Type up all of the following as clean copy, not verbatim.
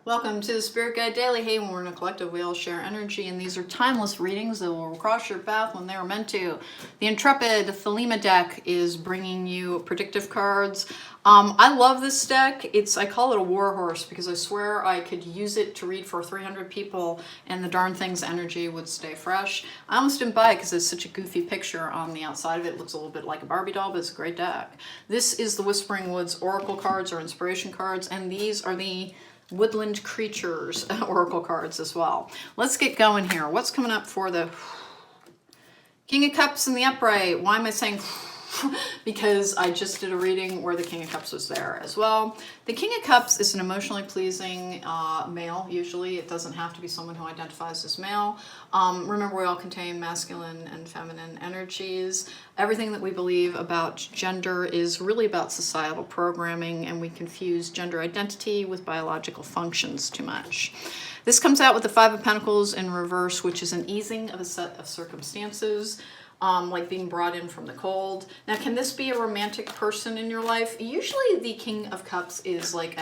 Welcome to the Spirit Guide Daily. Hey, when we're in a collective, we all share energy, and these are timeless readings that will cross your path when they were meant to. The Intrepid Thelema deck is bringing you predictive cards. I love this deck. I call it a war horse because I swear I could use it to read for 300 people and the darn thing's energy would stay fresh. I almost didn't buy it because it's such a goofy picture on the outside of it. It looks a little bit like a Barbie doll, but it's a great deck. This is the Whispering Woods Oracle cards or inspiration cards, and these are the Woodland Creatures Oracle cards as well. Let's get going here. What's coming up for the King of Cups in the upright? Why am I saying because I just did a reading where the King of Cups was there as well. The King of Cups is an emotionally pleasing male, usually. It doesn't have to be someone who identifies as male. Remember, we all contain masculine and feminine energies. Everything that we believe about gender is really about societal programming, and we confuse gender identity with biological functions too much. This comes out with the Five of Pentacles in reverse, which is an easing of a set of circumstances. Like being brought in from the cold. Now, can this be a romantic person in your life? Usually the King of Cups is like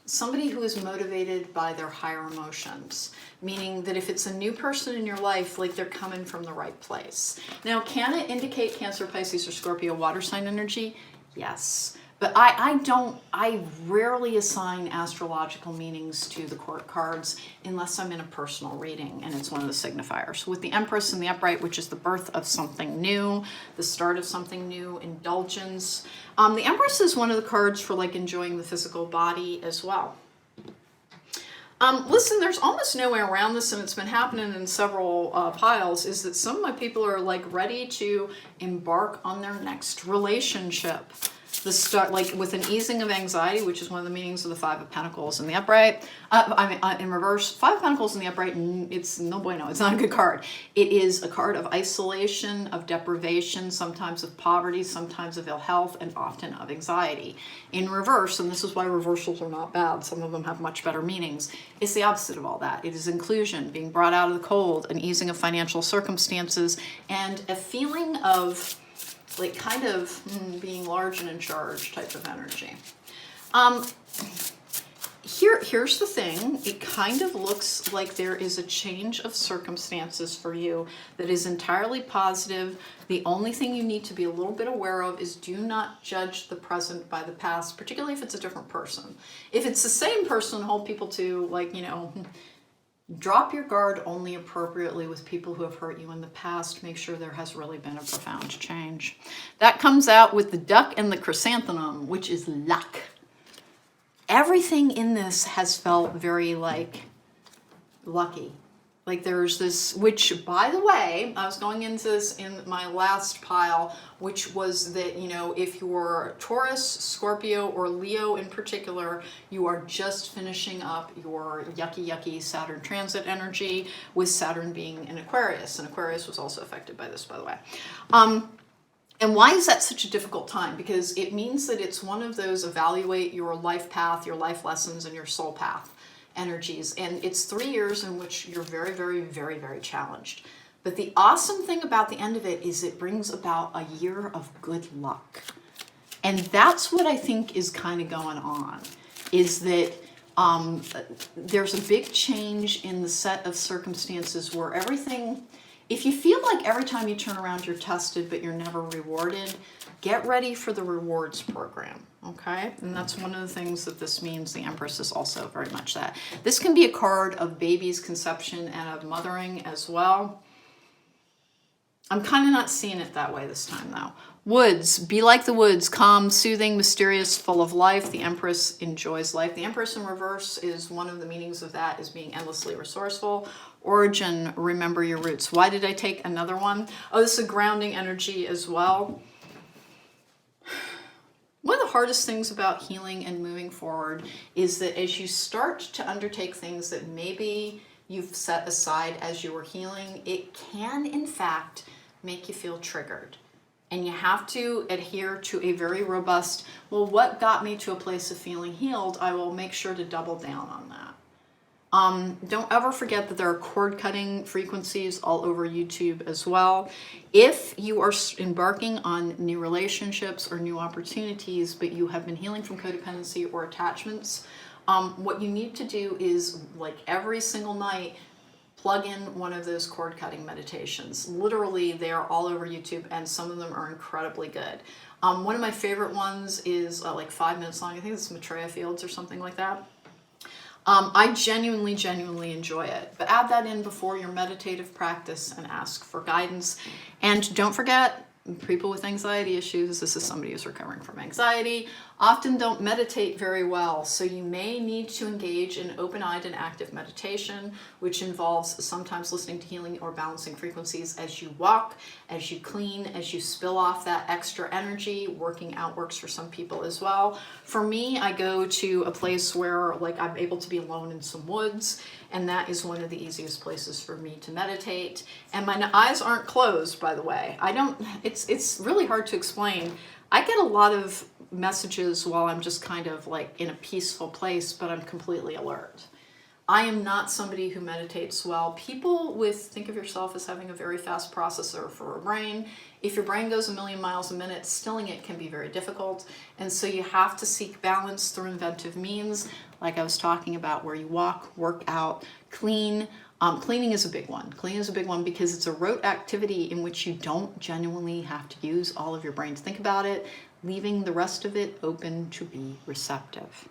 somebody who is motivated by their higher emotions, meaning that if it's a new person in your life, like they're coming from the right place. Now, can it indicate Cancer, Pisces, or Scorpio water sign energy? Yes. But I rarely assign astrological meanings to the court cards unless I'm in a personal reading and it's one of the signifiers. With the Empress in the upright, which is the birth of something new, the start of something new, indulgence. The Empress is one of the cards for like enjoying the physical body as well. Listen, there's almost no way around this, and it's been happening in several piles, is that some of my people are like ready to embark on their next relationship. The start, like with an easing of anxiety, which is one of the meanings of the Five of Pentacles in the upright. In reverse, Five of Pentacles in the upright, it's no bueno, it's not a good card. It is a card of isolation, of deprivation, sometimes of poverty, sometimes of ill health, and often of anxiety. In reverse, and this is why reversals are not bad, some of them have much better meanings, it's the opposite of all that. It is inclusion, being brought out of the cold, an easing of financial circumstances, and a feeling of like kind of being large and in charge type of energy. Here's the thing. It kind of looks like there is a change of circumstances for you that is entirely positive. The only thing you need to be a little bit aware of is do not judge the present by the past, particularly if it's a different person. If it's the same person, hold people to like, drop your guard only appropriately with people who have hurt you in the past. Make sure there has really been a profound change. That comes out with the Duck and the Chrysanthemum, which is luck. Everything in this has felt very like lucky. Like there's this, which by the way, I was going into this in my last pile, which was that, if you're Taurus, Scorpio, or Leo in particular, you are just finishing up your yucky Saturn transit energy, with Saturn being in Aquarius. And Aquarius was also affected by this, by the way. And why is that such a difficult time? Because it means that it's one of those evaluate your life path, your life lessons, and your soul path energies. And it's 3 years in which you're very, very, very, very challenged. But the awesome thing about the end of it is it brings about a year of good luck. And that's what I think is kind of going on, is that there's a big change in the set of circumstances where everything, if you feel like every time you turn around you're tested but you're never rewarded, get ready for the rewards program, okay? And that's one of the things that this means. The Empress is also very much that. This can be a card of baby's conception and of mothering as well. I'm kind of not seeing it that way this time though. Woods, be like the woods, calm, soothing, mysterious, full of life. The Empress enjoys life. The Empress in reverse is one of the meanings of that is being endlessly resourceful. Origin, remember your roots. Why did I take another one? Oh, this is a grounding energy as well. One of the hardest things about healing and moving forward is that as you start to undertake things that maybe you've set aside as you were healing, it can in fact make you feel triggered. And you have to adhere to a very robust, well, what got me to a place of feeling healed? I will make sure to double down on that. Don't ever forget that there are cord cutting frequencies all over YouTube as well. If you are embarking on new relationships or new opportunities, but you have been healing from codependency or attachments, What you need to do is, like, every single night, plug in one of those cord cutting meditations. Literally, they are all over YouTube, and some of them are incredibly good. One of my favorite ones is like 5 minutes long. I think it's Maitreya Fields or something like that. I genuinely enjoy it. But add that in before your meditative practice and ask for guidance. And don't forget, people with anxiety issues, this is somebody who's recovering from anxiety, often don't meditate very well. So you may need to engage in open-eyed and active meditation, which involves sometimes listening to healing or balancing frequencies as you walk, as you clean, as you spill off that extra energy. Working out works for some people as well. For me, I go to a place where, like, I'm able to be alone in some woods, and that is one of the easiest places for me to meditate. And my eyes aren't closed, by the way. It's really hard to explain. I get a lot of messages while I'm just kind of like in a peaceful place, but I'm completely alert. I am not somebody who meditates well. People think of yourself as having a very fast processor for a brain. If your brain goes 1,000,000 miles a minute, stilling it can be very difficult. And so you have to seek balance through inventive means, like I was talking about, where you walk, work out, clean. Cleaning is a big one. Cleaning is a big one because it's a rote activity in which you don't genuinely have to use all of your brain to think about it, leaving the rest of it open to be receptive.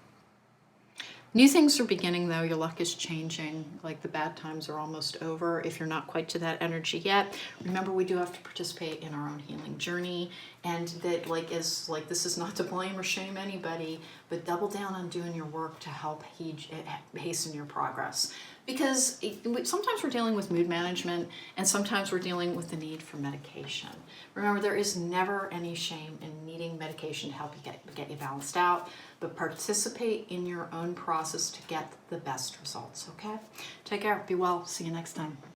New things are beginning, though. Your luck is changing. Like, the bad times are almost over. If you're not quite to that energy yet, remember, we do have to participate in our own healing journey. And that, this is not to blame or shame anybody, but double down on doing your work to help hasten your progress. Because sometimes we're dealing with mood management, and sometimes we're dealing with the need for medication. Remember, there is never any shame in needing medication to help you get you balanced out, but participate in your own process to get the best results, okay? Take care, be well, see you next time.